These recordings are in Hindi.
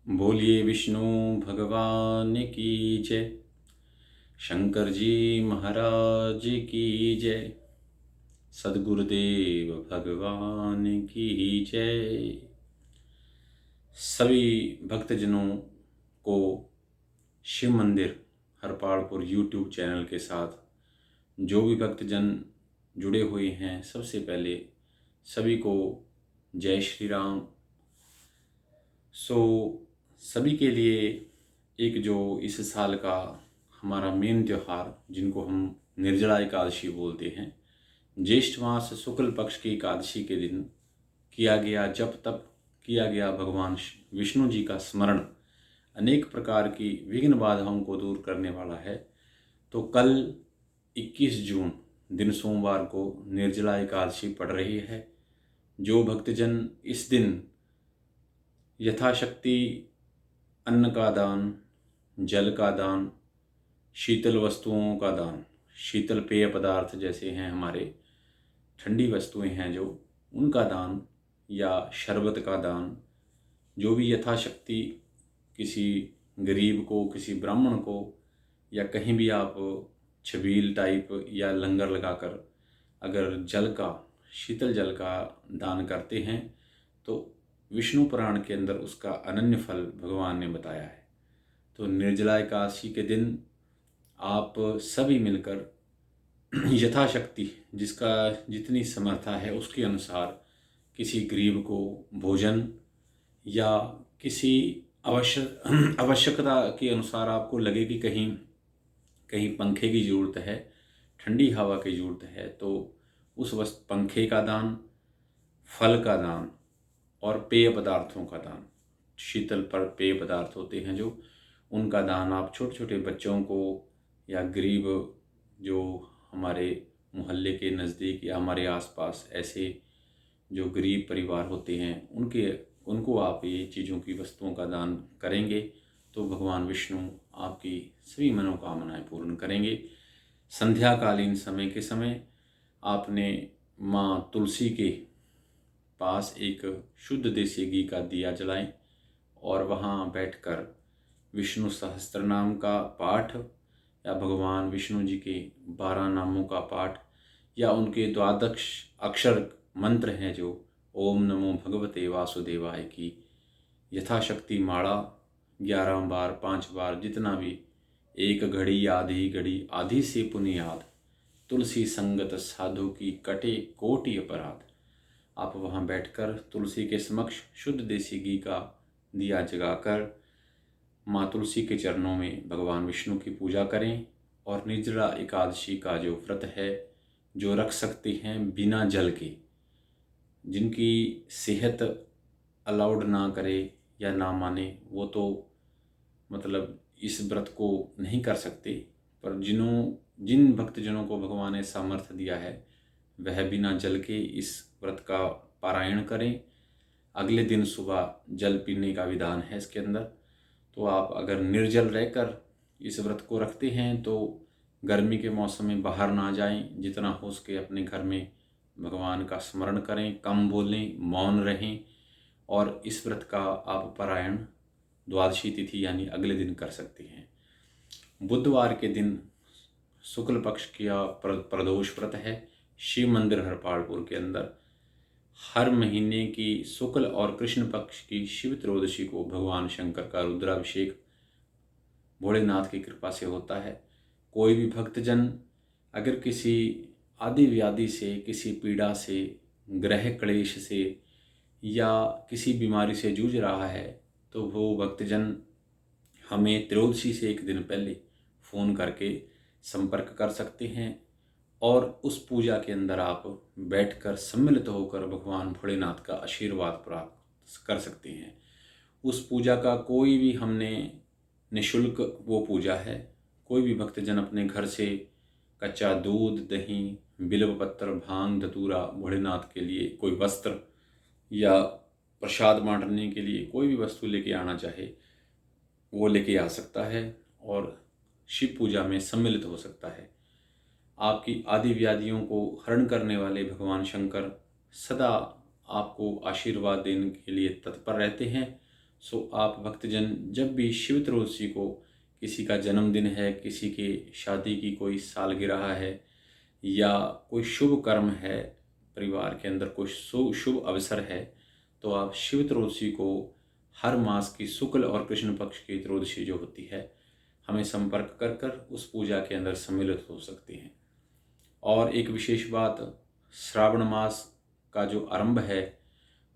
बोलिए विष्णु भगवान की जय। शंकर जी महाराज की जय। सद्गुरुदेव भगवान की जय। सभी भक्तजनों को शिव मंदिर हरपालपुर यूट्यूब चैनल के साथ जो भी भक्तजन जुड़े हुए हैं, सबसे पहले सभी को जय श्री राम। सभी के लिए एक जो इस साल का हमारा मेन त्यौहार, जिनको हम निर्जला एकादशी बोलते हैं, ज्येष्ठ मास शुक्ल पक्ष की एकादशी के दिन किया गया जप तप, किया गया भगवान विष्णु जी का स्मरण अनेक प्रकार की विघ्न बाधाओं को दूर करने वाला है। तो कल 21 जून दिन सोमवार को निर्जला एकादशी पड़ रही है। जो भक्तजन इस दिन यथाशक्ति अन्न का दान, जल का दान, शीतल वस्तुओं का दान, शीतल पेय पदार्थ जैसे हैं हमारे ठंडी वस्तुएं हैं जो, उनका दान या शरबत का दान, जो भी यथाशक्ति किसी गरीब को, किसी ब्राह्मण को, या कहीं भी आप छबील टाइप या लंगर लगाकर अगर जल का, शीतल जल का दान करते हैं तो विष्णु पुराण के अंदर उसका अनन्य फल भगवान ने बताया है। तो निर्जला एकादशी के दिन आप सभी मिलकर यथाशक्ति जिसका जितनी समर्था है उसके अनुसार किसी गरीब को भोजन, या किसी आवश्यकता के अनुसार आपको लगे कि कहीं कहीं पंखे की ज़रूरत है, ठंडी हवा की ज़रूरत है, तो उस पंखे का दान, फल का दान और पेय पदार्थों का दान, शीतल पर पेय पदार्थ होते हैं जो, उनका दान आप छोटे छोटे बच्चों को या गरीब जो हमारे मोहल्ले के नज़दीक या हमारे आसपास ऐसे जो गरीब परिवार होते हैं उनको आप ये चीज़ों की वस्तुओं का दान करेंगे तो भगवान विष्णु आपकी सभी मनोकामनाएं पूर्ण करेंगे। संध्याकालीन समय के समय आपने माँ तुलसी के पास एक शुद्ध देसी घी का दिया जलाएं और वहाँ बैठकर विष्णु सहस्त्रनाम का पाठ या भगवान विष्णु जी के 12 नामों का पाठ या उनके द्वादश अक्षर मंत्र हैं जो ओम नमो भगवते वासुदेवाय की यथाशक्ति माला 11 बार 5 बार जितना भी, एक घड़ी आधी से पुनियाद, तुलसी संगत साधु की कटे कोटि अपराध। आप वहाँ बैठकर तुलसी के समक्ष शुद्ध देसी घी का दिया जगाकर माँ तुलसी के चरणों में भगवान विष्णु की पूजा करें। और निर्जला एकादशी का जो व्रत है, जो रख सकते हैं बिना जल के, जिनकी सेहत अलाउड ना करे या ना माने, वो तो मतलब इस व्रत को नहीं कर सकते, पर जिन भक्तजनों को भगवान ने सामर्थ्य दिया है वह बिना जल के इस व्रत का पारायण करें। अगले दिन सुबह जल पीने का विधान है इसके अंदर। तो आप अगर निर्जल रहकर इस व्रत को रखते हैं तो गर्मी के मौसम में बाहर ना जाएं, जितना हो सके अपने घर में भगवान का स्मरण करें, कम बोलें, मौन रहें और इस व्रत का आप पारायण द्वादशी तिथि यानी अगले दिन कर सकते हैं। बुधवार के दिन शुक्ल पक्ष का प्रदोष व्रत है। शिव मंदिर हरपालपुर के अंदर हर महीने की शुक्ल और कृष्ण पक्ष की शिव त्रयोदशी को भगवान शंकर का रुद्राभिषेक भोलेनाथ की कृपा से होता है। कोई भी भक्तजन अगर किसी आदि व्याधि से, किसी पीड़ा से, ग्रह क्लेश से या किसी बीमारी से जूझ रहा है तो वो भक्तजन हमें त्रयोदशी से एक दिन पहले फ़ोन करके संपर्क कर सकते हैं और उस पूजा के अंदर आप बैठकर सम्मिलित होकर भगवान भोलेनाथ का आशीर्वाद प्राप्त कर सकते हैं। उस पूजा का कोई भी हमने निःशुल्क वो पूजा है। कोई भी भक्तजन अपने घर से कच्चा दूध, दही, बिल्व पत्र, भांग, धतूरा भोलेनाथ के लिए कोई वस्त्र या प्रसाद बांटने के लिए कोई भी वस्तु लेके आना चाहे वो लेके आ सकता है और शिव पूजा में सम्मिलित हो सकता है। आपकी आदि व्याधियों को हरण करने वाले भगवान शंकर सदा आपको आशीर्वाद देने के लिए तत्पर रहते हैं। सो आप भक्तजन जब भी शिव त्रयोदशी को, किसी का जन्मदिन है, किसी की शादी की कोई सालगिरह है, या कोई शुभ कर्म है, परिवार के अंदर कोई शुभ अवसर है, तो आप शिव त्रयोदशी को हर मास की शुक्ल और कृष्ण पक्ष की त्रयोदशी जो होती है, हमें संपर्क कर कर उस पूजा के अंदर सम्मिलित हो सकते हैं। और एक विशेष बात, श्रावण मास का जो आरंभ है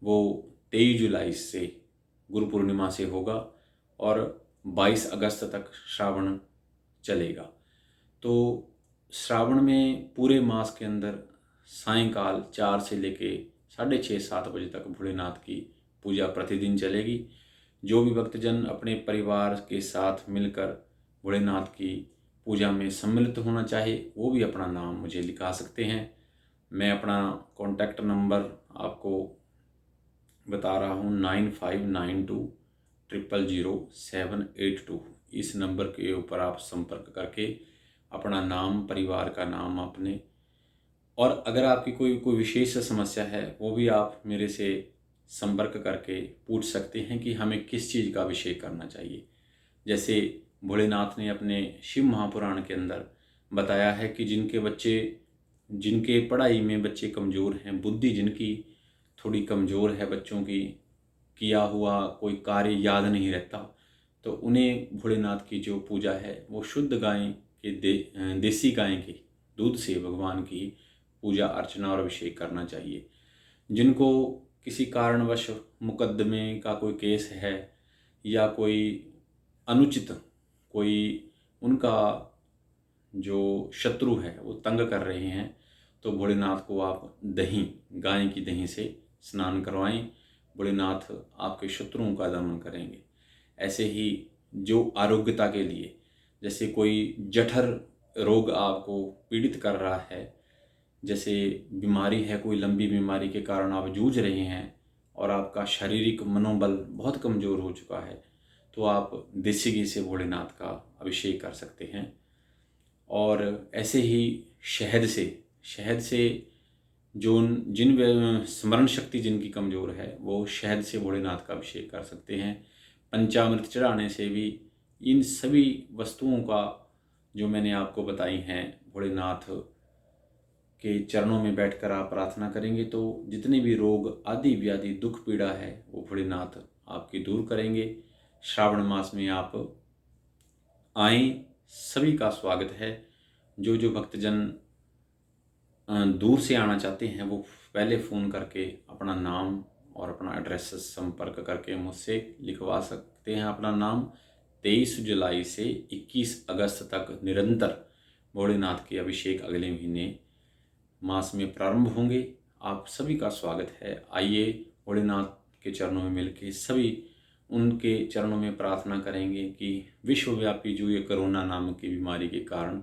वो 23 जुलाई से गुरु पूर्णिमा से होगा और 22 अगस्त तक श्रावण चलेगा। तो श्रावण में पूरे मास के अंदर सायंकाल 4 से लेके 6:30-7 बजे तक भोलेनाथ की पूजा प्रतिदिन चलेगी। जो भी भक्तजन अपने परिवार के साथ मिलकर भोलेनाथ की पूजा में सम्मिलित होना चाहे, वो भी अपना नाम मुझे लिखा सकते हैं। मैं अपना कॉन्टैक्ट नंबर आपको बता रहा हूँ, 9592000782। इस नंबर के ऊपर आप संपर्क करके अपना नाम, परिवार का नाम अपने, और अगर आपकी कोई विशेष समस्या है वो भी आप मेरे से संपर्क करके पूछ सकते हैं कि हमें किस चीज़ का अभिषेक करना चाहिए। जैसे भोलेनाथ ने अपने शिव महापुराण के अंदर बताया है कि जिनके पढ़ाई में बच्चे कमज़ोर हैं, बुद्धि जिनकी थोड़ी कमज़ोर है, बच्चों की किया हुआ कोई कार्य याद नहीं रहता, तो उन्हें भोलेनाथ की जो पूजा है वो शुद्ध गाय के देसी गाय के दूध से भगवान की पूजा अर्चना और अभिषेक करना चाहिए। जिनको किसी कारणवश मुकदमे का कोई केस है या कोई अनुचित कोई उनका जो शत्रु है वो तंग कर रहे हैं, तो भोलेनाथ को आप गाय की दही से स्नान करवाएं। भोलेनाथ आपके शत्रुओं का दमन करेंगे। ऐसे ही जो आरोग्यता के लिए, जैसे कोई जठर रोग आपको पीड़ित कर रहा है, जैसे बीमारी है, कोई लंबी बीमारी के कारण आप जूझ रहे हैं और आपका शारीरिक मनोबल बहुत कमज़ोर हो चुका है, तो आप देसी घी से भोलेनाथ का अभिषेक कर सकते हैं। और ऐसे ही शहद से जिन स्मरण शक्ति जिनकी कमज़ोर है वो शहद से भोलेनाथ का अभिषेक कर सकते हैं। पंचामृत चढ़ाने से भी, इन सभी वस्तुओं का जो मैंने आपको बताई हैं, भोलेनाथ के चरणों में बैठकर आप प्रार्थना करेंगे तो जितने भी रोग आदि व्याधि दुख पीड़ा है वो भोलेनाथ आपकी दूर करेंगे। श्रावण मास में आप आएँ, सभी का स्वागत है। जो भक्तजन दूर से आना चाहते हैं वो पहले फ़ोन करके अपना नाम और अपना एड्रेस संपर्क करके मुझसे लिखवा सकते हैं अपना नाम। 23 जुलाई से 21 अगस्त तक निरंतर भोलेनाथ के अभिषेक अगले महीने मास में प्रारंभ होंगे। आप सभी का स्वागत है। आइए भोलेनाथ के चरणों में मिलके सभी उनके चरणों में प्रार्थना करेंगे कि विश्वव्यापी जो ये कोरोना नामक की बीमारी के कारण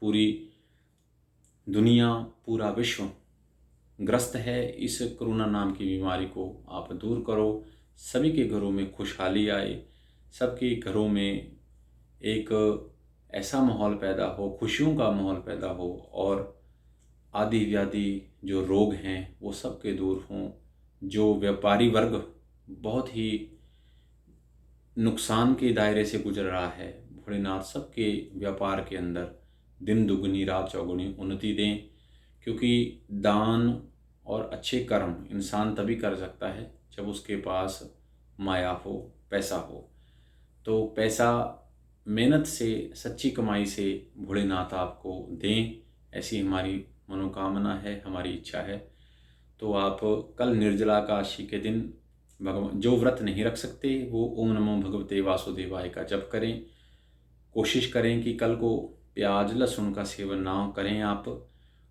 पूरी दुनिया, पूरा विश्व ग्रस्त है, इस कोरोना नाम की बीमारी को आप दूर करो। सभी के घरों में खुशहाली आए, सबके घरों में एक ऐसा माहौल पैदा हो, खुशियों का माहौल पैदा हो, और आदि व्याधि जो रोग हैं वो सबके दूर हों। जो व्यापारी वर्ग बहुत ही नुकसान के दायरे से गुजर रहा है, भोलेनाथ सबके व्यापार के अंदर दिन दुगनी रात चौगुनी उन्नति दें, क्योंकि दान और अच्छे कर्म इंसान तभी कर सकता है जब उसके पास माया हो, पैसा हो। तो पैसा मेहनत से, सच्ची कमाई से भोलेनाथ आपको दें, ऐसी हमारी मनोकामना है, हमारी इच्छा है। तो आप कल निर्जला एकादशी के दिन भगवान, जो व्रत नहीं रख सकते वो ओम नमो भगवते वासुदेवाय का जप करें। कोशिश करें कि कल को प्याज लहसुन का सेवन ना करें आप।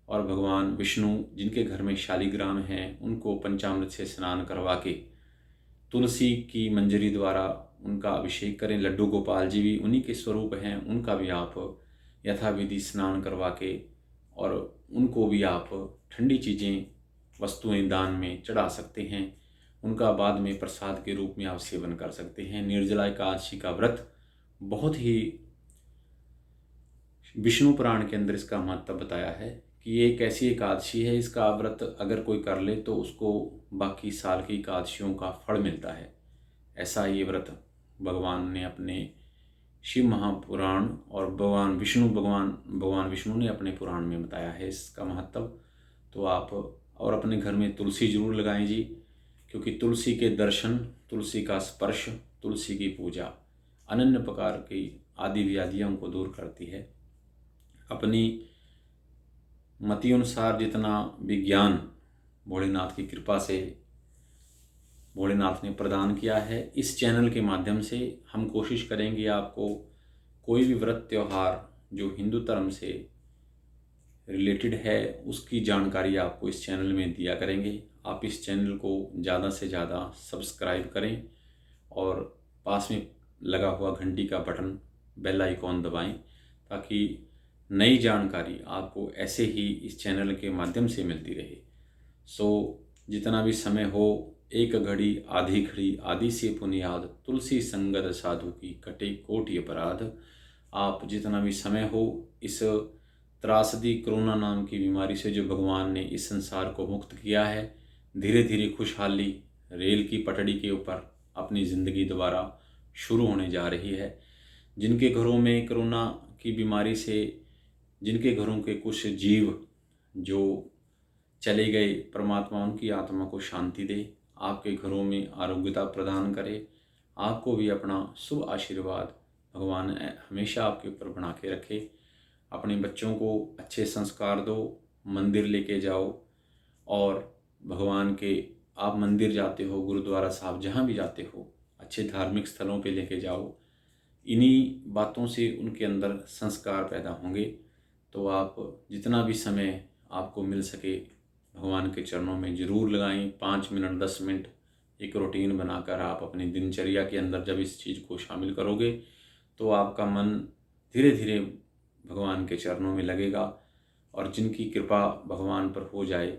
और भगवान विष्णु जिनके घर में शालिग्राम हैं उनको पंचामृत से स्नान करवा के तुलसी की मंजरी द्वारा उनका अभिषेक करें। लड्डू गोपाल जी भी उन्हीं के स्वरूप हैं, उनका भी आप यथाविधि स्नान करवा के और उनको भी आप ठंडी चीज़ें, वस्तुएं दान में चढ़ा सकते हैं। उनका बाद में प्रसाद के रूप में आप सेवन कर सकते हैं। निर्जला एकादशी का व्रत बहुत ही, विष्णु पुराण के अंदर इसका महत्व बताया है कि ये एक ऐसी एकादशी है, इसका व्रत अगर कोई कर ले तो उसको बाकी साल की एकादशियों का फल मिलता है। ऐसा ये व्रत भगवान ने अपने शिव महापुराण और भगवान विष्णु ने अपने पुराण में बताया है इसका महत्व। तो आप और अपने घर में तुलसी जरूर लगाएं जी, क्योंकि तुलसी के दर्शन, तुलसी का स्पर्श, तुलसी की पूजा अनन्य प्रकार की आदि व्याधियों को दूर करती है। अपनी मति अनुसार जितना विज्ञान भोलेनाथ की कृपा से भोलेनाथ ने प्रदान किया है, इस चैनल के माध्यम से हम कोशिश करेंगे आपको कोई भी व्रत त्यौहार जो हिंदू धर्म से रिलेटेड है उसकी जानकारी आपको इस चैनल में दिया करेंगे। आप इस चैनल को ज़्यादा से ज़्यादा सब्सक्राइब करें और पास में लगा हुआ घंटी का बटन बेल आइकॉन दबाएं, ताकि नई जानकारी आपको ऐसे ही इस चैनल के माध्यम से मिलती रहे। जितना भी समय हो, एक घड़ी आधी घड़ी आदि से पुनियाद, तुलसी संगत साधु की कटे कोटि अपराध। आप जितना भी समय हो, इस त्रासदी कोरोना नाम की बीमारी से जो भगवान ने इस संसार को मुक्त किया है, धीरे धीरे खुशहाली रेल की पटड़ी के ऊपर अपनी ज़िंदगी दोबारा शुरू होने जा रही है। जिनके घरों में कोरोना की बीमारी से जिनके घरों के कुछ जीव जो चले गए, परमात्मा उनकी आत्मा को शांति दे, आपके घरों में आरोग्यता प्रदान करे, आपको भी अपना शुभ आशीर्वाद भगवान हमेशा आपके ऊपर बना के रखे। अपने बच्चों को अच्छे संस्कार दो, मंदिर लेके जाओ, और भगवान के आप मंदिर जाते हो, गुरुद्वारा साहब जहाँ भी जाते हो, अच्छे धार्मिक स्थलों पे लेके जाओ। इन्हीं बातों से उनके अंदर संस्कार पैदा होंगे। तो आप जितना भी समय आपको मिल सके भगवान के चरणों में ज़रूर लगाएं। 5 मिनट 10 मिनट एक रूटीन बनाकर आप अपनी दिनचर्या के अंदर जब इस चीज़ को शामिल करोगे तो आपका मन धीरे धीरे भगवान के चरणों में लगेगा। और जिनकी कृपा भगवान पर हो जाए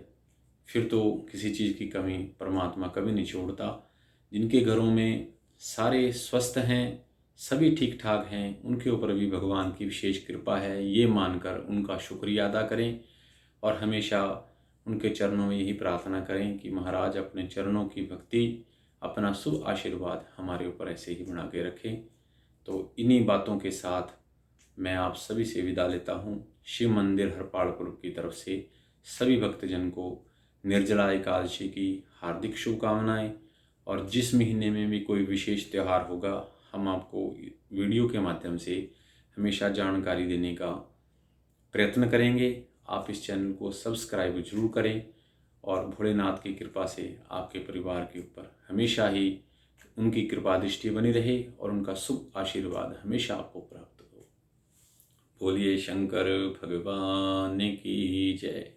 फिर तो किसी चीज़ की कमी परमात्मा कभी नहीं छोड़ता। जिनके घरों में सारे स्वस्थ हैं, सभी ठीक ठाक हैं, उनके ऊपर भी भगवान की विशेष कृपा है, ये मानकर उनका शुक्रिया अदा करें और हमेशा उनके चरणों में यही प्रार्थना करें कि महाराज अपने चरणों की भक्ति, अपना शुभ आशीर्वाद हमारे ऊपर ऐसे ही बना के रखें। तो इन्हीं बातों के साथ मैं आप सभी से विदा लेता हूँ। शिव मंदिर हरपालपुर की तरफ से सभी भक्तजन को निर्जला एकादशी की हार्दिक शुभकामनाएं। और जिस महीने में भी कोई विशेष त्यौहार होगा, हम आपको वीडियो के माध्यम से हमेशा जानकारी देने का प्रयत्न करेंगे। आप इस चैनल को सब्सक्राइब जरूर करें और भोलेनाथ की कृपा से आपके परिवार के ऊपर हमेशा ही उनकी कृपा दृष्टि बनी रहे और उनका शुभ आशीर्वाद हमेशा आपको प्राप्त हो। बोलिए शंकर भगवान की जय।